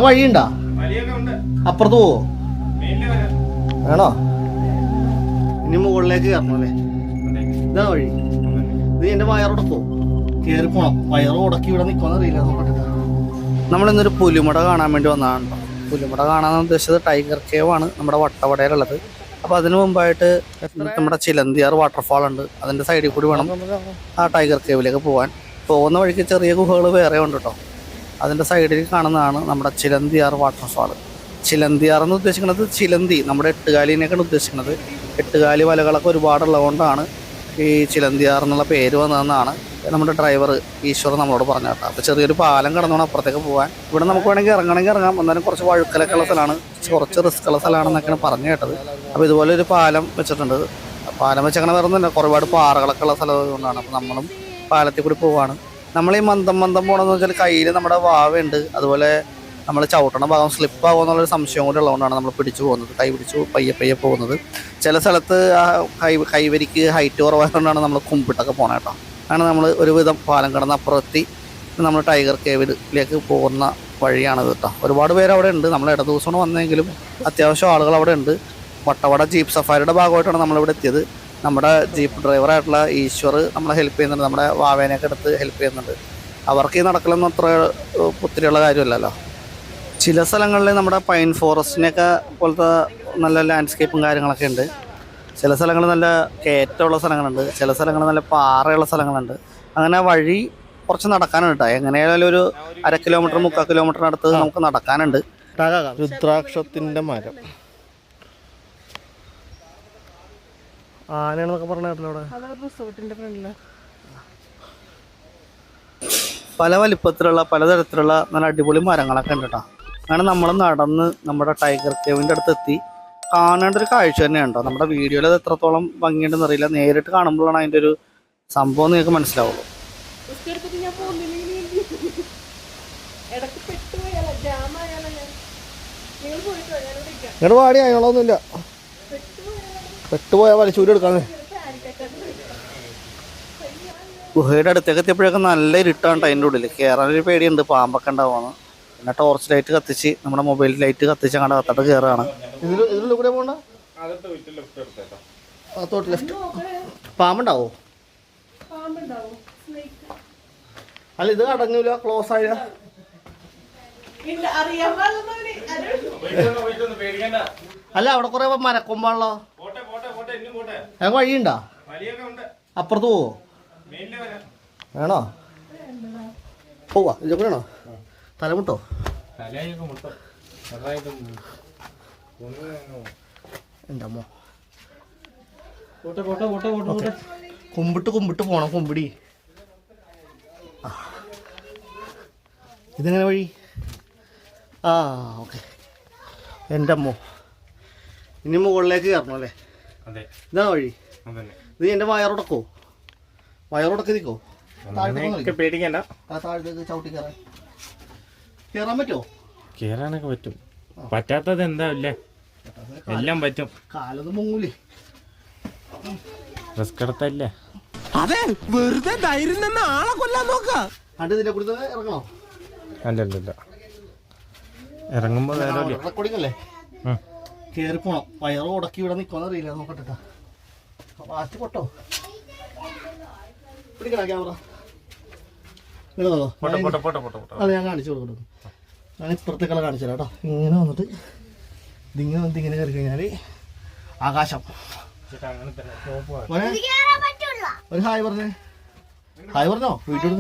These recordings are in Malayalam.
വഴിയുണ്ടാ? അപ്പുറത്ത് പോവോ? വേണോ? ഇനി മുകളിലേക്ക് കയറണം അല്ലേ? ഇതാ വഴി. ഇത് എന്റെ വയറുടക്കോ? കയറി പോണം. വയറ് ഉടക്കി ഇവിടെ നിൽക്കുമെന്നറിയില്ല. നമ്മളിന്നൊരു പുലിമട കാണാൻ വേണ്ടി വന്നതാണ്. പുലിമട കാണാൻ ഉദ്ദേശിച്ചത് ടൈഗർ കേവ് ആണ് നമ്മുടെ വട്ടവടയിലുള്ളത്. അപ്പോൾ അതിനു മുമ്പായിട്ട് നമ്മുടെ ചിലന്തിയാർ വാട്ടർഫാൾ ഉണ്ട്. അതിൻ്റെ സൈഡിൽ കൂടി വേണം ആ ടൈഗർ കേവിലേക്ക് പോകാൻ. പോകുന്ന വഴിക്ക് ചെറിയ ഗുഹകൾ വേറെ ഉണ്ട് കേട്ടോ. അതിൻ്റെ സൈഡിൽ കാണുന്നതാണ് നമ്മുടെ ചിലന്തിയാർ വാട്ടർഫാൾ. ചിലന്തിയാർ എന്ന് ഉദ്ദേശിക്കുന്നത് ചിലന്തി, നമ്മുടെ എട്ടുകാലിനെയൊക്കെയാണ് ഉദ്ദേശിക്കുന്നത്. എട്ടുകാലി വലകളൊക്കെ ഒരുപാടുള്ളതുകൊണ്ടാണ് ഈ ചിലന്തിയാർ എന്നുള്ള പേര് വന്നതെന്നാണ് നമ്മുടെ ഡ്രൈവർ ഈശ്വർ നമ്മളോട് പറഞ്ഞു കേട്ടോ. അപ്പോൾ ചെറിയൊരു പാലം കടന്നുകൊണ്ട് അപ്പുറത്തേക്ക് പോകാൻ. ഇവിടെ നമുക്ക് വേണമെങ്കിൽ ഇറങ്ങണമെങ്കിൽ ഇറങ്ങാം. എന്നാലും കുറച്ച് വഴുക്കലൊക്കെ ഉള്ള സ്ഥലമാണ്, കുറച്ച് റിസ്ക് ഉള്ള സ്ഥലമാണെന്നൊക്കെയാണ് പറഞ്ഞു കേട്ടത്. അപ്പോൾ ഇതുപോലെ ഒരു പാലം വെച്ചിട്ടുണ്ട്. പാലം വെച്ചങ്ങനെ വരുന്നില്ല, ഒരുപാട് പാറകളൊക്കെ ഉള്ള സ്ഥലം കൊണ്ടാണ്. അപ്പോൾ നമ്മളും പാലത്തിൽ കൂടി പോവാണ്. നമ്മൾ ഈ മന്ദം പോകണമെന്ന് വെച്ചാൽ കയ്യിൽ നമ്മുടെ വാവയുണ്ട്, അതുപോലെ നമ്മൾ ചവിട്ടണ ഭാഗം സ്ലിപ്പാകുമെന്നുള്ളൊരു സംശയം കൂടി ഉള്ളതുകൊണ്ടാണ് നമ്മൾ പിടിച്ചു പോകുന്നത്. കൈ പിടിച്ചു പയ്യെ പോകുന്നത്. ചില സ്ഥലത്ത് ആ കൈവരിക്ക് ഹൈറ്റ് കുറവായതുകൊണ്ടാണ് നമ്മൾ കുമ്പിട്ടൊക്കെ പോകണം കേട്ടോ. അങ്ങനെ നമ്മൾ ഒരുവിധം പാലം കടന്ന് അപ്പുറത്തി നമ്മൾ ടൈഗർ കേവിലേക്ക് പോകുന്ന വഴിയാണത് കേട്ടോ. ഒരുപാട് പേര് അവിടെ ഉണ്ട്. നമ്മൾ ഇട ദിവസമാണ് വന്നെങ്കിലും അത്യാവശ്യം ആളുകൾ അവിടെ ഉണ്ട്. വട്ടവട ജീപ്പ് സഫാരിയുടെ ഭാഗമായിട്ടാണ് നമ്മളിവിടെ എത്തിയത്. നമ്മുടെ ജീപ്പ് ഡ്രൈവറായിട്ടുള്ള ഈശ്വർ നമ്മളെ ഹെൽപ്പ് ചെയ്യുന്നുണ്ട്. നമ്മുടെ വാവേനെയൊക്കെ എടുത്ത് ഹെൽപ്പ് ചെയ്യുന്നുണ്ട്. അവർക്ക് ഈ നടക്കലൊന്നും അത്ര ഒത്തിരിയുള്ള കാര്യമല്ലല്ലോ. ചില സ്ഥലങ്ങളിൽ നമ്മുടെ പൈൻ ഫോറസ്റ്റിനെയൊക്കെ പോലത്തെ നല്ല ലാൻഡ്സ്കേപ്പും കാര്യങ്ങളൊക്കെ ഉണ്ട്. ചില സ്ഥലങ്ങളിൽ നല്ല കയറ്റമുള്ള സ്ഥലങ്ങളുണ്ട്, ചില സ്ഥലങ്ങളിൽ നല്ല പാറയുള്ള സ്ഥലങ്ങളുണ്ട്. അങ്ങനെ വഴി കുറച്ച് നടക്കാനുണ്ട് കേട്ടോ. എങ്ങനെയായാലും ഒരു 1/2 കിലോമീറ്റർ 3/4 കിലോമീറ്ററിനടുത്ത് നമുക്ക് നടക്കാനുണ്ട്. രുദ്രാക്ഷത്തിൻ്റെ മരം ആനയാണെന്നൊക്കെ പറഞ്ഞിട്ടില്ല. അവിടെ പല വലിപ്പത്തിലുള്ള പലതരത്തിലുള്ള നല്ല അടിപൊളി മരങ്ങളൊക്കെ ഉണ്ട് കേട്ടോ. അങ്ങനെ നമ്മൾ നടന്ന് നമ്മുടെ ടൈഗർ കേവിൻ്റെ അടുത്ത് എത്തി. കാണേണ്ട ഒരു കാഴ്ച തന്നെയാണ് കേട്ടോ. നമ്മുടെ വീഡിയോയിൽ അത് എത്രത്തോളം ഭംഗിയുണ്ടെന്ന് അറിയില്ല, നേരിട്ട് കാണുമ്പോഴാണ് അതിൻ്റെ ഒരു സംഭവം നിങ്ങൾക്ക് മനസ്സിലാവുള്ളൂ. ഇങ്ങോട്ട് പാടി അതിനുള്ളതൊന്നുമില്ല, പെട്ടുപോയാൽ വലിച്ചൂരി എടുക്കാന്ന്. ഗുഹയുടെ അടുത്തേക്ക് എത്തിയപ്പോഴൊക്കെ നല്ല ഇരുട്ടാണ് അതിൻ്റെ ഉള്ളിൽ. കയറാനൊരു പേടിയുണ്ട്, പാമ്പൊക്കെ ഉണ്ടാവുമെന്ന്. പിന്നെ ടോർച്ച് ലൈറ്റ് കത്തിച്ച് നമ്മുടെ മൊബൈൽ ലൈറ്റ് കത്തിച്ച് അങ്ങോട്ട് അകത്തോട്ട് കയറുകയാണ്. ഇതിനുള്ളിൽ കൂടെ പോകണ്ട, അകത്തോട്ട് ലെഫ്റ്റ്. പാമ്പുണ്ടാവോ? അല്ല ഇത് അടങ്ങൂല, ക്ലോസ് ആയ. അല്ല അവിടെ കുറെ മരക്കൊമ്പാണല്ലോ. ഞങ്ങൾക്ക് വഴിയുണ്ടോ? അപ്പുറത്ത് പോവോ? വേണോ? പോവാ ഇതൊക്കെ വേണോ? തലമുട്ടോ? എന്തമ്മോ കുമ്പിട്ട് പോണം. കുമ്പിടി ഇതെങ്ങനെ വഴി? ആ ഓക്കെ. എൻ്റെ അമ്മോ, ഇനി മുകളിലേക്ക് കയറണം അല്ലേ? ഇതാ വഴി. ഇത് എൻ്റെ വയറുടക്കോ? വയറുടക്കി നിൽക്കോ? പേടിക്കണ്ട, താഴത്തേക്ക് ചവിട്ടി കയറാൻ പറ്റുമോ? കേറാനൊക്കെ പറ്റും. പറ്റാത്തത് എന്താ ഇല്ലേ, എല്ലാം പറ്റും. കാലൊന്നും പൊങ്ങൂലേ? റിസ്ക് എടുത്തല്ലേ? അതെ, വെറുതെ ധൈര്യം നിന്ന് ആളെ കൊല്ലാൻ നോക്ക. അണ്ട് ഇതിന്റെ കൂടെ ഇറങ്ങണോ? അല്ലല്ല, ഇറങ്ങുമ്പോ റെക്കോർഡിംഗ് അല്ലേ? കയറി പോണം. വയറ് ഉടക്കി ഇവിടെ നിൽക്കുമെന്നറിയില്ല, നോക്കട്ടെ. വാച്ച് പൊട്ടോ? പിടിക്കണ ക്യാമറ. അത് ഞാൻ കാണിച്ചു കൊടുക്കും. ഞാൻ ഇപ്പുറത്തേക്കുള്ള കാണിച്ചു തരാം കേട്ടോ. ഇങ്ങനെ വന്നിട്ട് ഇതിങ്ങനെ കയറി കഴിഞ്ഞാൽ ആകാശം. ഒരു ഹായ് പറഞ്ഞേ. ഹായ് പറഞ്ഞോ? വീട്ടിൽ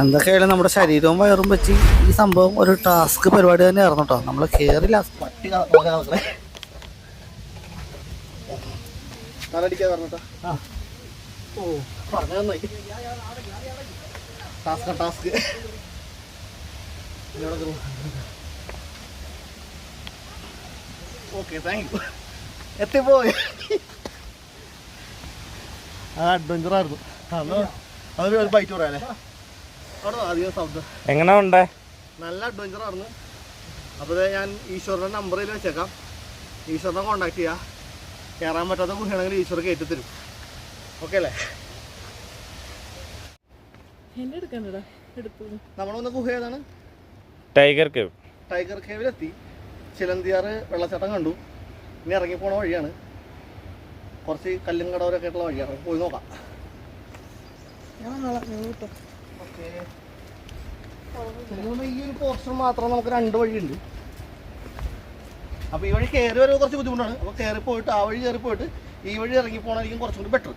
എന്തൊക്കെയായാലും നമ്മുടെ ശരീരവും വയറും വെച്ച് ഈ സംഭവം ഒരു ടാസ്ക് പരിപാടി തന്നെ ആയിരുന്നു കേട്ടോ. നമ്മൾ കയറി ലാസ്റ്റ് പട്ടി ടാസ്ക് ഓക്കെ, താങ്ക് യു. എത്തിപ്പോയി. അഡ്വഞ്ചറായിരുന്നു. അതൊരു ബൈറ്റ് പറയാല്ലേ? അവിടെ അധികം ശബ്ദം എങ്ങനെ ഉണ്ടേ? നല്ല അഡ്വഞ്ചറായിരുന്നു. അപ്പോൾ ഞാൻ ഈശ്വറിൻ്റെ നമ്പറിൽ വെച്ചേക്കാം. ഈശ്വറിനെ കോൺടാക്ട് ചെയ്യാം. കയറാൻ പറ്റാത്ത ഗുഹയാണെങ്കിൽ ഈശ്വര കയറ്റി തരും. ഓക്കെ അല്ലേ? നമ്മളൊന്ന് ഗുഹ ഏതാണ്? Tiger cave. ടൈഗർ കേവിലെത്തി. ചിലന്തിയാറ് വെള്ളച്ചാട്ടം കണ്ടു. ഇനി ഇറങ്ങിപ്പോണ വഴിയാണ്. കുറച്ച് കല്ലും കടവരൊക്കെ ആയിട്ടുള്ള വഴിയാണ്. പോയി നോക്കാം. ഓക്കെ, ഈ ഒരു പോർഷൻ മാത്രം നമുക്ക് 2 വഴിയുണ്ട്. അപ്പോൾ ഈ വഴി കയറി വരുന്നത് കുറച്ച് ബുദ്ധിമുട്ടാണ്. അപ്പോൾ കയറി പോയിട്ട് ആ വഴി കയറി പോയിട്ട് ഈ വഴി ഇറങ്ങി പോകണമായിരിക്കും കുറച്ചും കൂടി ബെറ്റർ.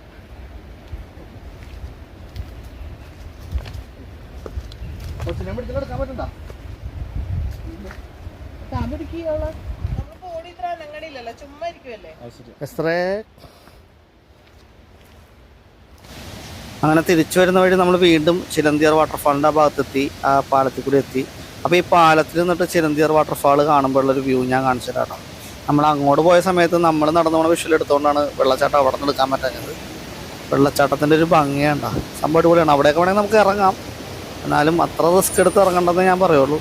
കൊച്ചിനെ പിടിച്ചിട്ടെടുക്കാൻ പറ്റണ്ട. അങ്ങനെ തിരിച്ചു വരുന്ന വഴി നമ്മൾ വീണ്ടും ചിലന്തിയാർ വാട്ടർഫാളിൻ്റെ ആ ഭാഗത്തെത്തി. ആ പാലത്തിൽ കൂടി എത്തി. അപ്പോൾ ഈ പാലത്തിൽ നിന്നിട്ട് ചിലന്തിയാർ വാട്ടർഫാൾ കാണുമ്പോഴുള്ളൊരു വ്യൂ ഞാൻ കാണിച്ചു തരാം. നമ്മൾ അങ്ങോട്ട് പോയ സമയത്ത് നമ്മൾ നടന്നു പോണ വിഷ്വൽ എടുത്തുകൊണ്ടാണ് വെള്ളച്ചാട്ടം അവിടെ നിന്ന് എടുക്കാൻ പറ്റുന്നത്. വെള്ളച്ചാട്ടത്തിൻ്റെ ഒരു ഭംഗിയുണ്ടോ, സംഭവം അടിപൊളിയാണ്. അവിടെയൊക്കെ വേണമെങ്കിൽ നമുക്ക് ഇറങ്ങാം. എന്നാലും അത്ര റിസ്ക് എടുത്ത് ഇറങ്ങണ്ടെന്ന് ഞാൻ പറയുള്ളൂ.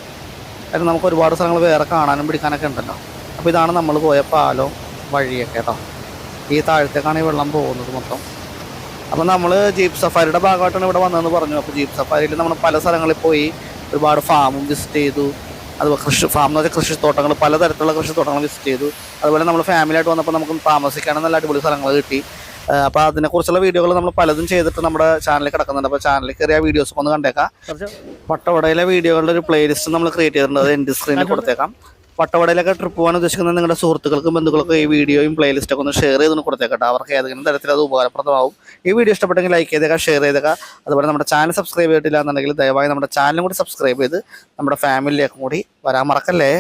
കാരണം നമുക്ക് ഒരുപാട് സ്ഥലങ്ങൾ വേറെ കാണാനും പിടിക്കാനൊക്കെ ഉണ്ടല്ലോ. അപ്പോൾ ഇതാണ് നമ്മൾ പോയ പാലം വഴിയൊക്കെ കേട്ടോ. ഈ താഴത്തേക്കാണ് ഈ വെള്ളം പോകുന്നത് മൊത്തം. അപ്പോൾ നമ്മൾ ജീപ്പ് സഫാരിയുടെ ഭാഗമായിട്ടാണ് ഇവിടെ വന്നതെന്ന് പറഞ്ഞു. അപ്പോൾ ജീപ്പ് സഫാരിയിൽ നമ്മൾ പല സ്ഥലങ്ങളിൽ പോയി ഒരുപാട് ഫാമും വിസിറ്റ് ചെയ്തു. അതുപോലെ ഫാം എന്ന് വെച്ചാൽ കൃഷിത്തോട്ടങ്ങൾ, പലതരത്തിലുള്ള കൃഷിത്തോട്ടങ്ങൾ വിസിറ്റ് ചെയ്തു. അതുപോലെ നമ്മൾ ഫാമിലിയായിട്ട് വന്നപ്പോൾ നമുക്ക് താമസിക്കാനും നല്ല അടിപൊളി സ്ഥലങ്ങൾ കിട്ടി. അപ്പോൾ അതിനെക്കുറിച്ചുള്ള വീഡിയോകൾ നമ്മൾ പലതും ചെയ്തിട്ട് നമ്മുടെ ചാനലിൽ കിടക്കുന്നുണ്ട്. അപ്പോൾ ചാനലിൽ കയറിയ വീഡിയോസ് ഒന്ന് കണ്ടേക്കാം. വട്ടവടയിലെ വീഡിയോകളുടെ ഒരു പ്ലേലിസ്റ്റ് നമ്മൾ ക്രിയേറ്റ് ചെയ്തിട്ടുണ്ട്. അത് എൻഡ് സ്ക്രീനിൽ കൊടുത്തേക്കാം. വട്ടവടയിലൊക്കെ ട്രിപ്പ് പോകാൻ ഉദ്ദേശിക്കുന്ന നിങ്ങളുടെ സുഹൃത്തുക്കൾക്കും ബന്ധുക്കൾക്കും ഈ വീഡിയോയും പ്ലേലിസ്റ്റൊക്കെ ഒന്ന് ഷെയർ ചെയ്തൊന്ന് കൊടുത്തേക്കട്ടെ. അവർക്ക് ഏതെങ്കിലും തരത്തിൽ അത് ഉപകാരപ്രദമാവും. ഈ വീഡിയോ ഇഷ്ടപ്പെട്ടെങ്കിൽ ലൈക്ക് ചെയ്തേക്കാം, ഷെയർ ചെയ്തേക്കാം. അതുപോലെ നമ്മുടെ ചാനൽ സബ്സ്ക്രൈബ് ചെയ്തിട്ടില്ല എന്നുണ്ടെങ്കിൽ ദയവായി നമ്മുടെ ചാനലും കൂടി സബ്സ്ക്രൈബ് ചെയ്ത് നമ്മുടെ ഫാമിലിയിലേക്കും കൂടി വരാൻ മറക്കല്ലേ.